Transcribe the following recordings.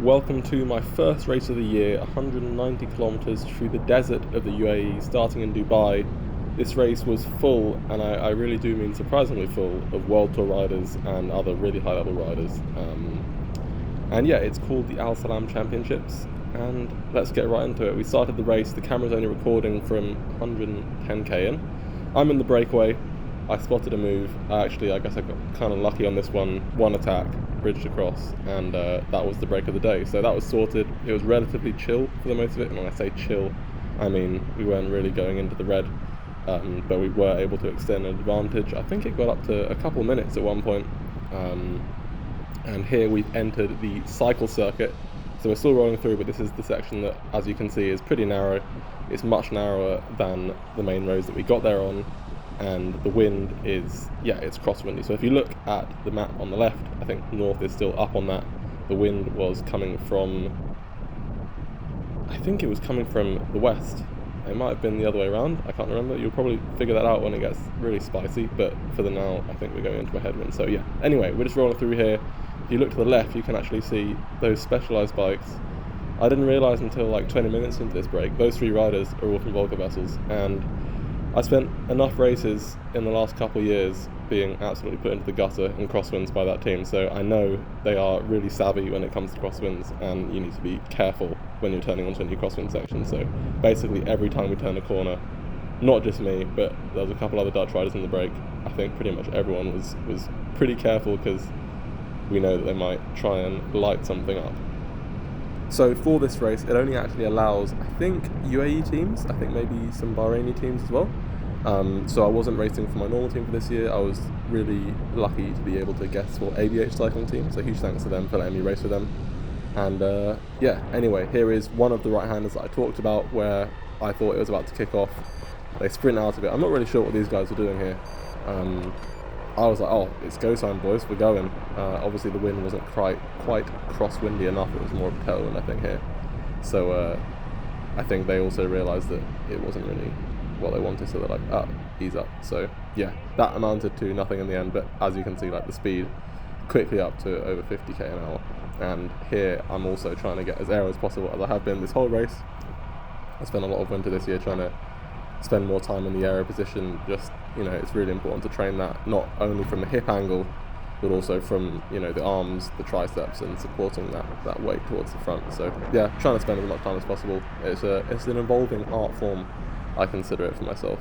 Welcome to my first race of the year, 190 kilometers through the desert of the UAE, starting in Dubai. This race was full, and I really do mean surprisingly full, of World Tour riders and other really high-level riders. And yeah, it's called the Salam Championships, and let's get right into it. We started the race, the camera's only recording from 110k in. I'm in the breakaway. I spotted a move. I guess I got kind of lucky on this one attack, bridged across, and that was the break of the day. So that was sorted. It was relatively chill for the most of it, and when I say chill, I mean we weren't really going into the red, but we were able to extend an advantage. I think it got up to a couple minutes at one point, and here we've entered the cycle circuit. So we're still rolling through, but this is the section that, as you can see, is pretty narrow. It's much narrower than the main roads that we got there on. And the wind is, it's crosswindy. So if you look at the map on the left, I think north is still up on that. The wind was coming from, I think it was coming from the west. It might have been the other way around, I can't remember. You'll probably figure that out when it gets really spicy, but for the now, I think we're going into a headwind. So yeah, anyway, we're just rolling through here. If you look to the left, you can actually see those Specialized bikes. I didn't realise until like 20 minutes into this break, those three riders are all from Volga vessels, and I spent enough races in the last couple of years being absolutely put into the gutter in crosswinds by that team, so I know they are really savvy when it comes to crosswinds, and you need to be careful when you're turning onto a new crosswind section. So basically every time we turn a corner, not just me, but there was a couple other Dutch riders in the break, I think pretty much everyone was pretty careful because we know that they might try and light something up. So for this race, it only actually allows, I think, UAE teams, I think maybe some Bahraini teams as well. So I wasn't racing for my normal team for this year. I was really lucky to be able to guest for ABH Cycling team, so huge thanks to them for letting me race with them. And anyway, here is one of the right-handers that I talked about where I thought it was about to kick off. They sprint out of it. I'm not really sure what these guys are doing here. I was like, oh, it's go time, boys, we're going. Obviously the wind wasn't quite crosswindy enough, it was more of a tailwind, I think, here. So I think they also realised that it wasn't really what they wanted, so they're like, ease up. So yeah, that amounted to nothing in the end, but as you can see, like the speed quickly up to over 50k an hour. And here I'm also trying to get as aero as possible, as I have been this whole race. I spent a lot of winter this year trying to spend more time in the aero position. Just, it's really important to train that, not only from the hip angle, but also from, the arms, the triceps, and supporting that weight towards the front. So yeah, trying to spend as much time as possible. It's an evolving art form, I consider it for myself.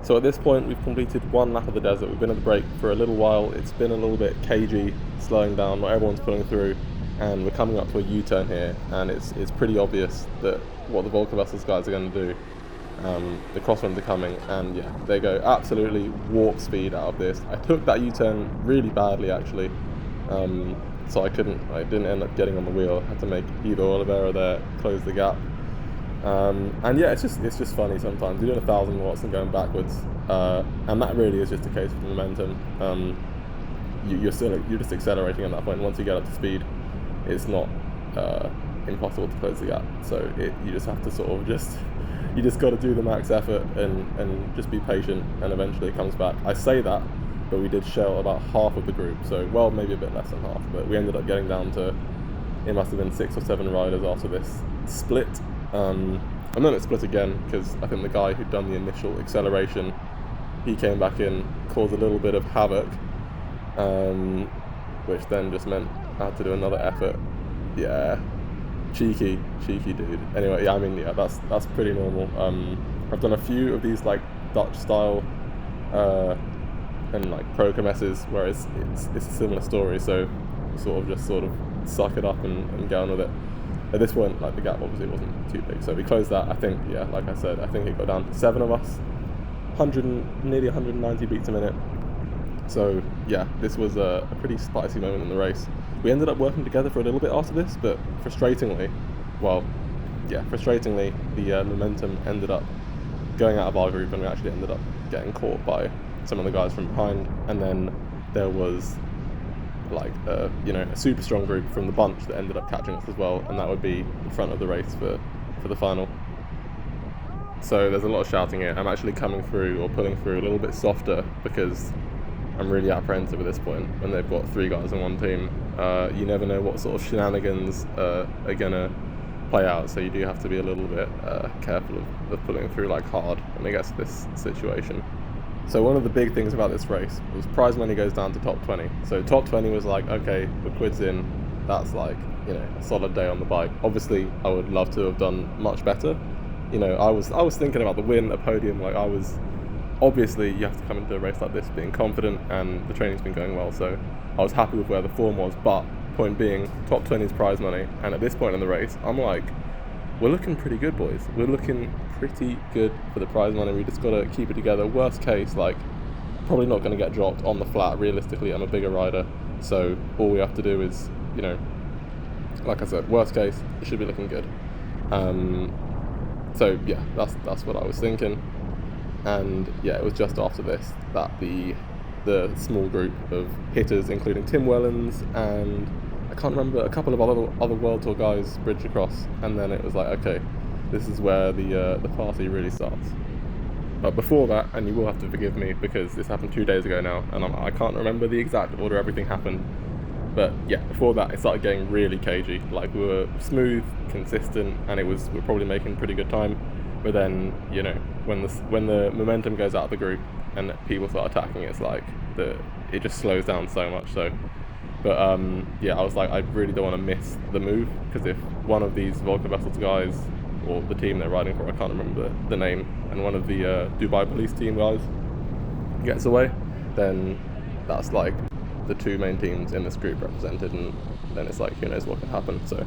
So at this point, we've completed one lap of the desert. We've been at the break for a little while. It's been a little bit cagey, slowing down, not everyone's pulling through, and we're coming up to a U-turn here, and it's pretty obvious that what the Volca Vessels guys are going to do. The crosswinds are coming, and yeah, they go absolutely warp speed out of this. I took that U-turn really badly actually, so I didn't end up getting on the wheel. I had to make either Oliveira there, close the gap. And yeah, it's just funny sometimes. You're doing 1,000 watts and going backwards, and that really is just a case of momentum. You're just accelerating at that point. Once you get up to speed, it's not impossible to close the gap. So you just have to sort of you just got to do the max effort and just be patient, and eventually it comes back. I say that, but we did shell about half of the group, so well, maybe a bit less than half, but we ended up getting down to, it must have been 6 or 7 riders after this split. And then it split again because I think the guy who'd done the initial acceleration, he came back in, caused a little bit of havoc, which then just meant I had to do another effort. Yeah, cheeky dude. Anyway, that's pretty normal. I've done a few of these like Dutch style and like pro kermesses where it's a similar story. So sort of suck it up and get on with it. At this point, like the gap obviously wasn't too big, so we closed that. I think, like I said, I think it got down to 7 of us, nearly 190 beats a minute. So yeah, this was a pretty spicy moment in the race. We ended up working together for a little bit after this, but frustratingly, the momentum ended up going out of our group, and we actually ended up getting caught by some of the guys from behind. And then there was like a super strong group from the bunch that ended up catching us as well, and that would be in front of the race for the final. So there's a lot of shouting here. I'm actually coming through or pulling through a little bit softer because I'm really apprehensive at this point when they've got 3 guys on one team. You never know what sort of shenanigans are gonna play out, so you do have to be a little bit careful of pulling through like hard when it gets to this situation. So one of the big things about this race was prize money goes down to top 20. So top 20 was like, okay, the quid's in, that's like, you know, a solid day on the bike. Obviously, I would love to have done much better. You know, I was thinking about the win, a podium, like obviously you have to come into a race like this being confident, and the training's been going well, so I was happy with where the form was, but point being, top 20 is prize money, and at this point in the race, I'm like, we're looking pretty good, boys. We're looking pretty good for the prize money. We just got to keep it together. Worst case, like, probably not going to get dropped on the flat. Realistically, I'm a bigger rider, so all we have to do is, you know, like I said, worst case, it should be looking good. So yeah, that's what I was thinking. And yeah, it was just after this that the small group of hitters, including Tim Wellens and I can't remember, a couple of other World Tour guys, bridged across, and then it was like, okay, this is where the party really starts. But before that, and you will have to forgive me because this happened 2 days ago now, and I can't remember the exact order everything happened, but yeah, before that it started getting really cagey. Like, we were smooth, consistent, and we're probably making pretty good time. But then, you know, when the momentum goes out of the group and people start attacking, it's like it just slows down so much. So, but yeah, I was like, I really don't want to miss the move, because if one of these Volker Vessels guys, or the team they're riding for, I can't remember the name, and one of the Dubai police team guys gets away, then that's like the 2 main teams in this group represented, and then it's like, who knows what could happen. So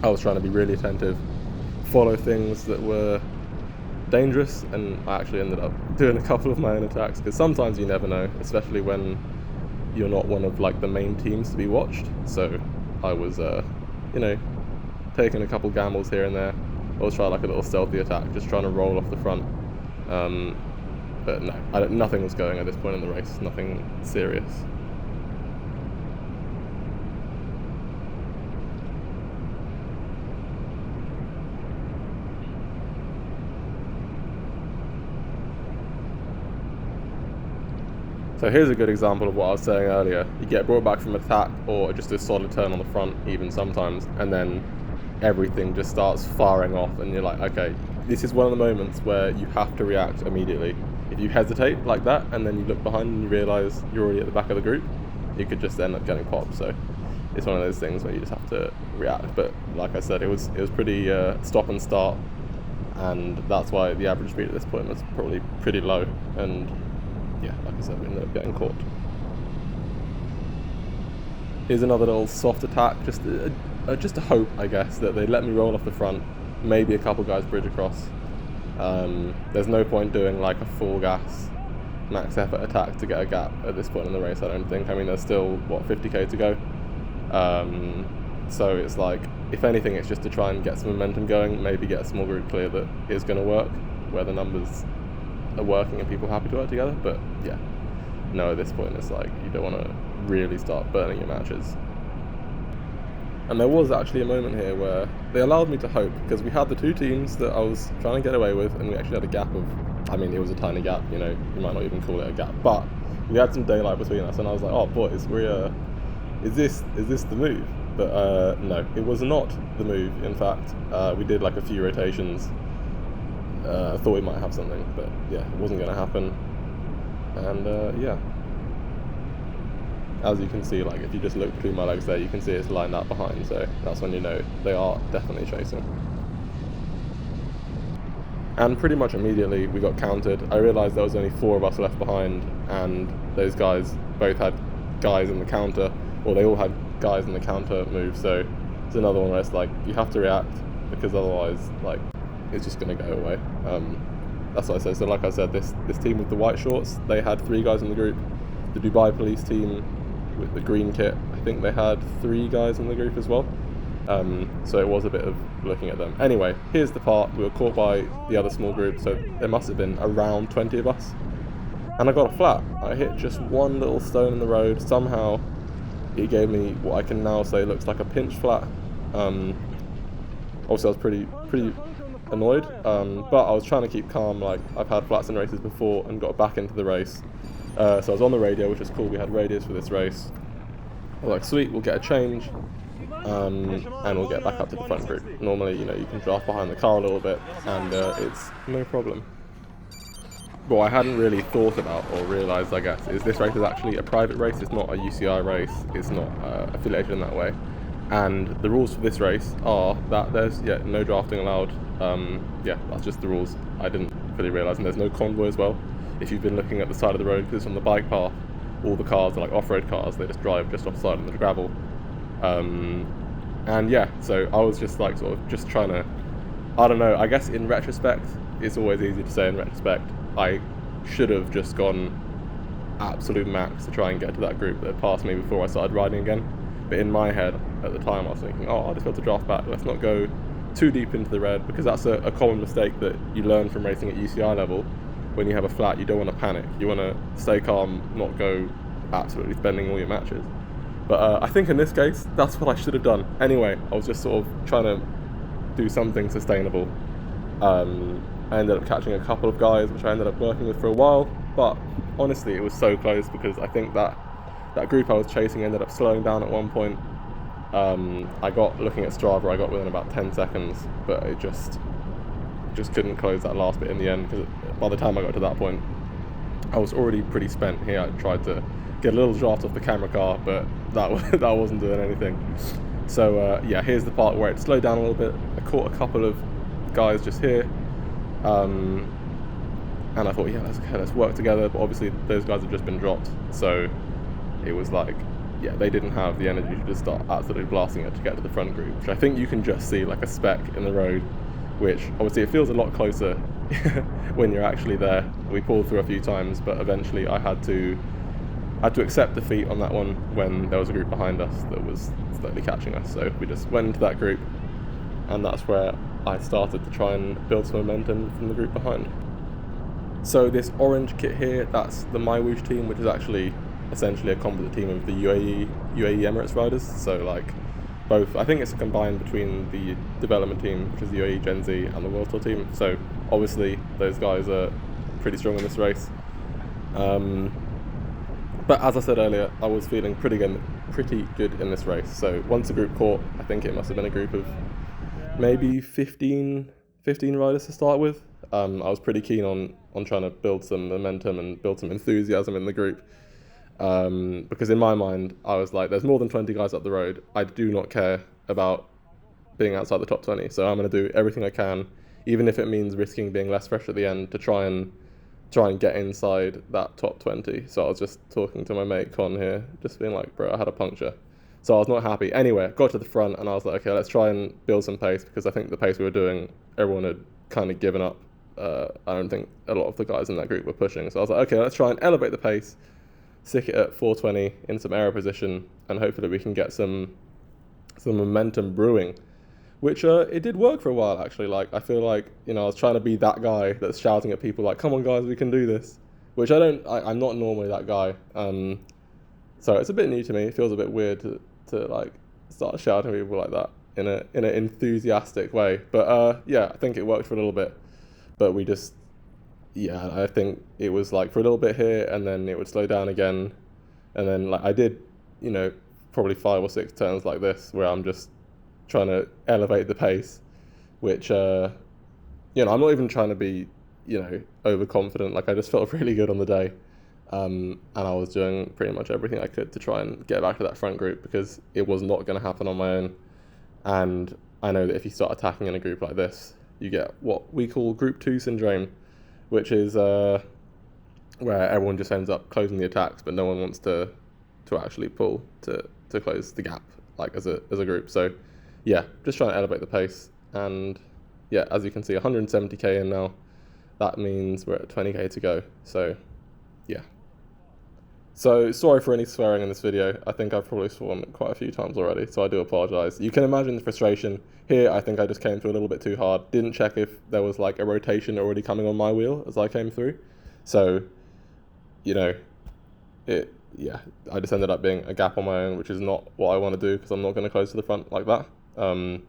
I was trying to be really attentive, follow things that were dangerous, and I actually ended up doing a couple of my own attacks, because sometimes you never know, especially when you're not one of like the main teams to be watched. So I was you know, taking a couple gambles here and there. I was trying like a little stealthy attack, just trying to roll off the front, but no, nothing was going at this point in the race, nothing serious. So here's a good example of what I was saying earlier. You get brought back from attack, or just a solid turn on the front even sometimes, and then everything just starts firing off, and you're like, okay, this is one of the moments where you have to react immediately. If you hesitate like that, and then you look behind and you realise you're already at the back of the group, you could just end up getting popped. So it's one of those things where you just have to react. But like I said, it was pretty stop and start, and that's why the average speed at this point was probably pretty low, and yeah, like I said, we ended up getting caught. Here's another little soft attack, just a hope, I guess, that they let me roll off the front, maybe a couple guys bridge across. There's no point doing like a full gas, max effort attack to get a gap at this point in the race, I don't think. I mean, there's still, 50k to go. So it's like, if anything, it's just to try and get some momentum going, maybe get a small group clear that is going to work, where the numbers are working and people are happy to work together. But yeah, no, at this point it's like, you don't want to really start burning your matches. And there was actually a moment here where they allowed me to hope, because we had the 2 teams that I was trying to get away with, and we actually had a gap of, I mean, it was a tiny gap, you know, you might not even call it a gap, but we had some daylight between us, and I was like, oh boys, is this the move? But no, it was not the move. In fact, we did like a few rotations. I thought we might have something, but yeah, it wasn't going to happen. And yeah, as you can see, like, if you just look between my legs there, you can see it's lined up behind, so that's when you know they are definitely chasing. And pretty much immediately we got counted. I realised there was only 4 of us left behind, and those guys both had guys in the counter, or they all had guys in the counter move, so it's another one where it's like, you have to react, because otherwise, like, it's just going to go away. That's what I said. So like I said, this team with the white shorts, they had 3 guys in the group. The Dubai police team with the green kit, I think they had 3 guys in the group as well. So it was a bit of looking at them. Anyway, here's the part. We were caught by the other small group, so there must have been around 20 of us. And I got a flat. I hit just one little stone in the road. Somehow it gave me what I can now say looks like a pinch flat. Obviously I was pretty annoyed, but I was trying to keep calm. Like, I've had flats in races before and got back into the race, So I was on the radio, which is cool. We had radios for this race. I was like, sweet, we'll get a change, and we'll get back up to the front group. Normally, you know, you can draft behind the car a little bit, and it's no problem. What I hadn't really thought about or realised, I guess, is this race is actually a private race. It's not a UCI race. It's not affiliated in that way. And the rules for this race are that there's no drafting allowed. That's just the rules. I didn't really realise. And there's no convoy as well. If you've been looking at the side of the road, because it's on the bike path, all the cars are like off-road cars. They just drive just off the side on the gravel. So I was just like sort of just trying to, I don't know, I guess in retrospect, it's always easy to say in retrospect, I should have just gone absolute max to try and get to that group that had passed me before I started riding again. But in my head at the time I was thinking, I'll just be able to draft back, let's not go too deep into the red, because that's a common mistake that you learn from racing at UCI level. When you have a flat, you don't want to panic, you want to stay calm, not go absolutely spending all your matches. But I think in this case, that's what I should have done. Anyway, I was just sort of trying to do something sustainable. I ended up catching a couple of guys, which I ended up working with for a while, but honestly it was so close, because I think that group I was chasing ended up slowing down at one point. I got, looking at Strava, I got within about 10 seconds, but it just couldn't close that last bit in the end, because by the time I got to that point, I was already pretty spent. Here I tried to get a little draft off the camera car, but that wasn't doing anything. So here's the part where it slowed down a little bit. I caught a couple of guys just here. And I thought, let's work together, but obviously those guys have just been dropped, so it was like, they didn't have the energy to just start absolutely blasting it to get to the front group, which I think you can just see like a speck in the road, which obviously it feels a lot closer when you're actually there. We pulled through a few times, but eventually I had to accept defeat on that one when there was a group behind us that was slowly catching us. So we just went into that group, and that's where I started to try and build some momentum from the group behind. So this orange kit here, that's the MyWoosh team, which is actually essentially a composite team of the UAE Emirates riders. So like both, I think it's a combined between the development team, which is the UAE Gen Z, and the World Tour team. So obviously those guys are pretty strong in this race. But as I said earlier, I was feeling pretty good in this race. So once the group caught, I think it must have been a group of maybe 15 riders to start with. I was pretty keen on trying to build some momentum and build some enthusiasm in the group, because in my mind I was like, there's more than 20 guys up the road. I do not care about being outside the top 20, so I'm going to do everything I can, even if it means risking being less fresh at the end, to try and get inside that top 20. So I was just talking to my mate Con here, just being like, bro, I had a puncture. So I was not happy. Anyway, got to the front and I was like, okay, let's try and build some pace, because I think the pace we were doing, everyone had kind of given up. I don't think a lot of the guys in that group were pushing. So I was like, okay, let's try and elevate the pace, stick it at 420 in some aero position, and hopefully we can get some momentum brewing. Which it did work for a while, actually. Like, I feel like, I was trying to be that guy that's shouting at people like, come on guys, we can do this. Which I'm not normally that guy. So it's a bit new to me. It feels a bit weird to like start shouting at people like that in an enthusiastic way. But I think it worked for a little bit. But we just, I think it was like for a little bit here, and then it would slow down again. And then like I did, probably 5 or 6 turns like this, where I'm just trying to elevate the pace, which, I'm not even trying to be, overconfident. Like I just felt really good on the day. And I was doing pretty much everything I could to try and get back to that front group, because it was not going to happen on my own. And I know that if you start attacking in a group like this, you get what we call Group 2 syndrome, which is where everyone just ends up closing the attacks, but no one wants to actually pull to close the gap, like as a group. So just trying to elevate the pace. And as you can see, 170k in now. That means we're at 20k to go. So sorry for any swearing in this video. I think I've probably sworn quite a few times already, so I do apologise. You can imagine the frustration. Here, I think I just came through a little bit too hard. Didn't check if there was like a rotation already coming on my wheel as I came through. So, I just ended up being a gap on my own, which is not what I want to do, because I'm not going to close to the front like that. A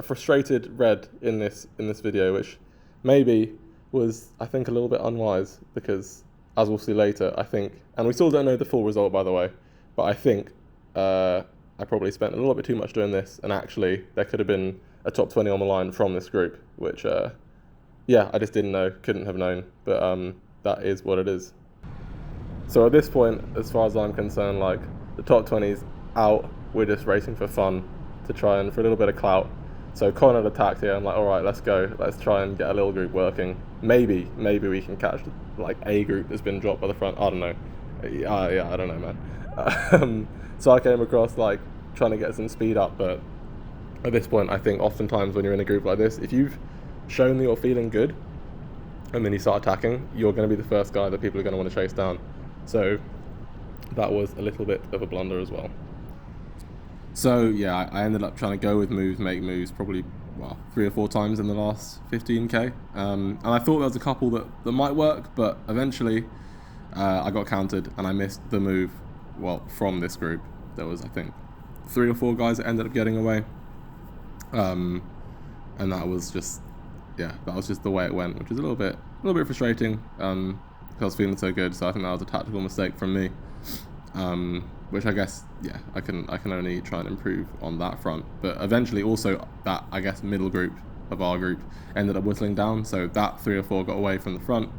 frustrated red in this video, which maybe was, I think, a little bit unwise, because as we'll see later, I think, and we still don't know the full result, by the way, but I think I probably spent a little bit too much doing this, and actually there could have been a top 20 on the line from this group, which, yeah, I just didn't know, couldn't have known, but that is what it is. So at this point, as far as I'm concerned, like, the top 20's out, we're just racing for fun, to try and, for a little bit of clout. So Con had attacked here, I'm like, alright, let's go, let's try and get a little group working. Maybe we can catch, like, a group that's been dropped by the front, I don't know. Yeah, I don't know, man. So I came across, like, trying to get some speed up, but at this point, I think oftentimes when you're in a group like this, if you've shown that you're feeling good, and then you start attacking, you're going to be the first guy that people are going to want to chase down. So that was a little bit of a blunder as well. So yeah, I ended up trying to go with moves, make moves, probably 3 or 4 times in the last 15k. And I thought there was a couple that might work, but eventually I got counted and I missed the move, from this group. There was, I think, 3 or 4 guys that ended up getting away. And that was just the way it went, which is a little bit frustrating, because I was feeling so good. So I think that was a tactical mistake from me, which I guess, I can only try and improve on that front. But eventually also that, I guess, middle group of our group ended up whistling down, so that 3 or 4 got away from the front,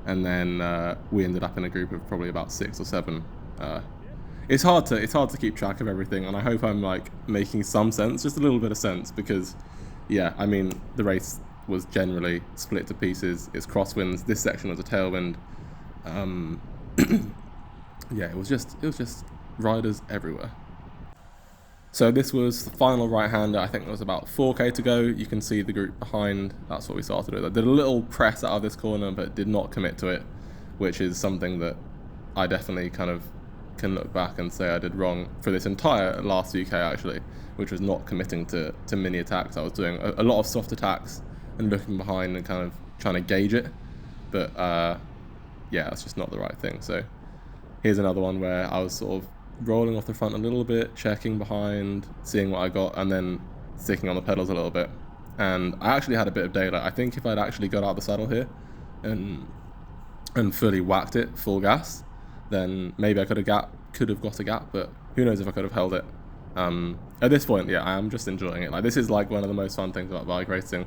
and then we ended up in a group of probably about 6 or 7. It's hard to keep track of everything, and I hope I'm like making some sense, just a little bit of sense, because I mean, the race was generally split to pieces. It's crosswinds. This section was a tailwind. It was just riders everywhere. So this was the final right-hander. I think there was about 4k to go. You can see the group behind. That's what we started with. I did a little press out of this corner, but did not commit to it, which is something that I definitely kind of can look back and say I did wrong for this entire last UK actually, which was not committing to mini attacks. I was doing a lot of soft attacks and looking behind and kind of trying to gauge it, but that's just not the right thing. So here's another one where I was sort of rolling off the front a little bit, checking behind, seeing what I got, and then sticking on the pedals a little bit. And I actually had a bit of daylight. I think if I'd actually got out the saddle here and fully whacked it full gas, then maybe I could have got a gap, but who knows if I could have held it. At this point, I am just enjoying it. Like, this is like one of the most fun things about bike racing.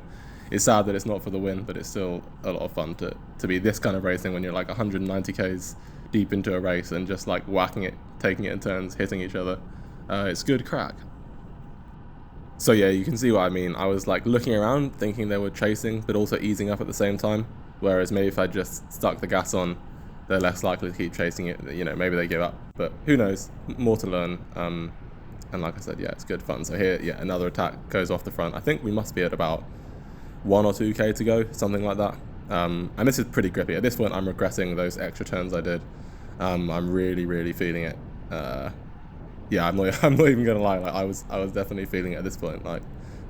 It's sad that it's not for the win, but it's still a lot of fun to be this kind of racing when you're like 190 k's deep into a race and just like whacking it, taking it in turns, hitting each other. It's good crack. So you can see what I mean. I was like looking around thinking they were chasing, but also easing up at the same time. Whereas maybe if I just stuck the gas on, they're less likely to keep chasing it. Maybe they give up, but who knows? More to learn. And like I said, it's good fun. So here, another attack goes off the front. I think we must be at about 1 or 2k to go, something like that. And this is pretty grippy. At this point, I'm regretting those extra turns I did. I'm really, really feeling it. I'm not even gonna lie. Like, I was definitely feeling it at this point. Like,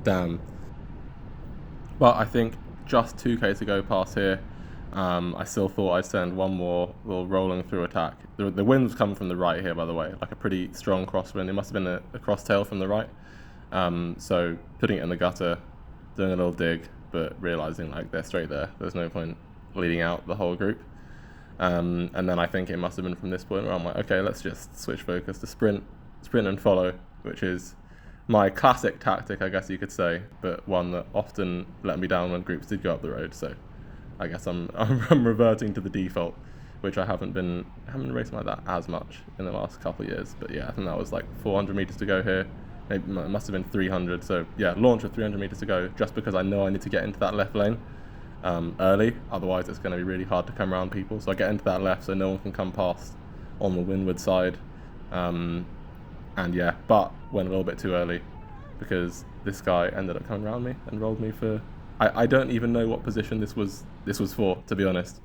damn. But I think just 2k to go past here. I still thought I'd send one more little rolling through attack. The wind was coming from the right here, by the way, like a pretty strong crosswind. It must have been a cross tail from the right. So putting it in the gutter, doing a little dig, but realizing like they're straight there. There's no point leading out the whole group. And then I think it must have been from this point where I'm like, okay, let's just switch focus to sprint and follow, which is my classic tactic, I guess you could say, but one that often let me down when groups did go up the road. So I guess I'm reverting to the default, which I haven't been racing like that as much in the last couple of years. But I think that was like 400 meters to go here. Maybe it must have been 300. So launch with 300 meters to go, just because I know I need to get into that left lane early. Otherwise, it's going to be really hard to come around people. So I get into that left so no one can come past on the windward side. But went a little bit too early because this guy ended up coming around me and rolled me for. I don't even know what position this was for, to be honest.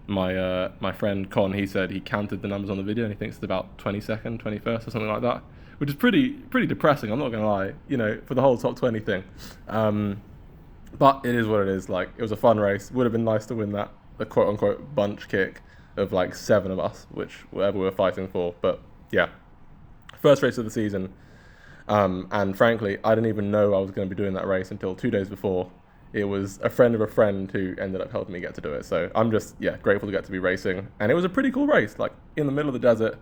My friend Con, he said he counted the numbers on the video and he thinks it's about 22nd, 21st or something like that, which is pretty depressing, I'm not going to lie, for the whole top 20 thing. But it is what it is. Like, it was a fun race. Would have been nice to win the quote-unquote bunch kick of like 7 of us, whatever we were fighting for. But first race of the season. And frankly, I didn't even know I was going to be doing that race until 2 days before. it was a friend of a friend who ended up helping me get to do it. So I'm just, yeah, grateful to get to be racing. And it was a pretty cool race, like in the middle of the desert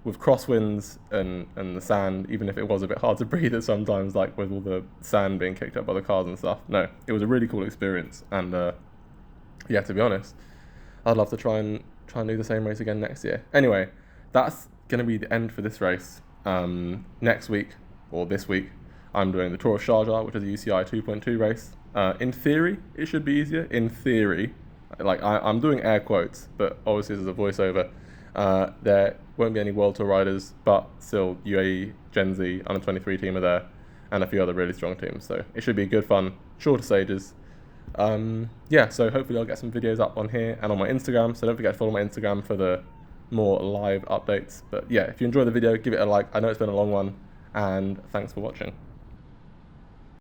with crosswinds and the sand, even if it was a bit hard to breathe at sometimes, like with all the sand being kicked up by the cars and stuff. No, it was a really cool experience. And yeah, to be honest, I'd love to try and do the same race again next year. Anyway, that's going to be the end for this race. Next week, or this week, I'm doing the Tour of Sharjah, which is a UCI 2.2 race. In theory, it should be easier. In theory, like I'm doing air quotes, but obviously there's a voiceover. There won't be any World Tour riders, but still UAE, Gen Z, under 23 team are there, and a few other really strong teams. So it should be good fun, shorter stages. Yeah, so hopefully I'll get some videos up on here and on my Instagram. So don't forget to follow my Instagram for the more live updates. But yeah, if you enjoyed the video, give it a like. I know it's been a long one, and thanks for watching.